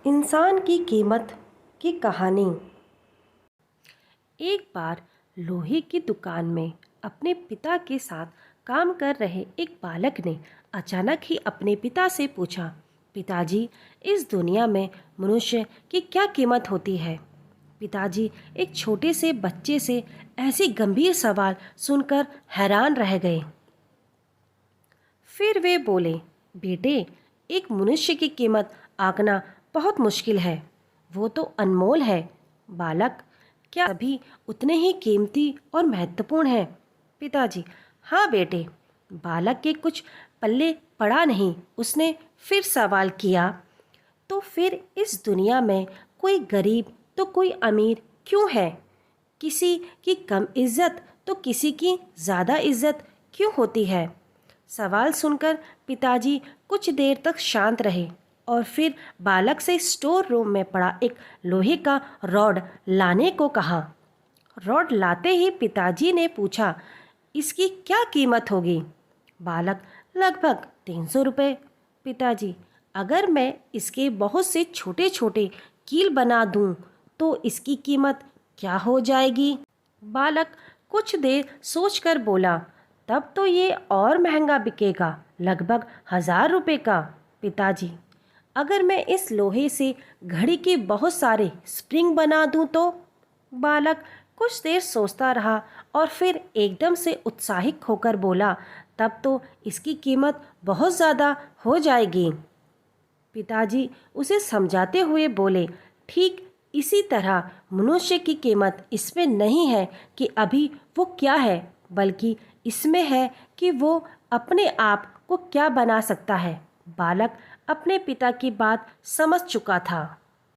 इंसान की कीमत की कहानी। एक बार लोहे की दुकान में अपने पिता के साथ काम कर रहे एक बालक ने अचानक ही अपने पिता से पूछा, पिताजी, इस दुनिया में मनुष्य की क्या कीमत होती है? पिताजी एक छोटे से बच्चे से ऐसे गंभीर सवाल सुनकर हैरान रह गए। फिर वे बोले, बेटे, एक मनुष्य की कीमत आंकना बहुत मुश्किल है। वो तो अनमोल है। बालक, क्या सभी उतने ही कीमती और महत्वपूर्ण हैं? पिताजी, हाँ बेटे। बालक के कुछ पल्ले पड़ा नहीं। उसने फिर सवाल किया, तो फिर इस दुनिया में कोई गरीब तो कोई अमीर क्यों है? किसी की कम इज्जत तो किसी की ज़्यादा इज्जत क्यों होती है? सवाल सुनकर पिताजी कुछ देर तक शांत रहे और फिर बालक से स्टोर रूम में पड़ा एक लोहे का रॉड लाने को कहा। रॉड लाते ही पिताजी ने पूछा, इसकी क्या कीमत होगी? बालक, लगभग 300 रुपये। पिताजी, अगर मैं इसके बहुत से छोटे छोटे कील बना दूं तो इसकी कीमत क्या हो जाएगी? बालक कुछ देर सोचकर बोला, तब तो ये और महंगा बिकेगा, लगभग 1000 रुपये का। पिताजी, अगर मैं इस लोहे से घड़ी के बहुत सारे स्प्रिंग बना दूं तो? बालक कुछ देर सोचता रहा और फिर एकदम से उत्साहित होकर बोला, तब तो इसकी कीमत बहुत ज़्यादा हो जाएगी। पिताजी उसे समझाते हुए बोले, ठीक इसी तरह मनुष्य की कीमत इसमें नहीं है कि अभी वो क्या है, बल्कि इसमें है कि वो अपने आप को क्या बना सकता है। बालक अपने पिता की बात समझ चुका था।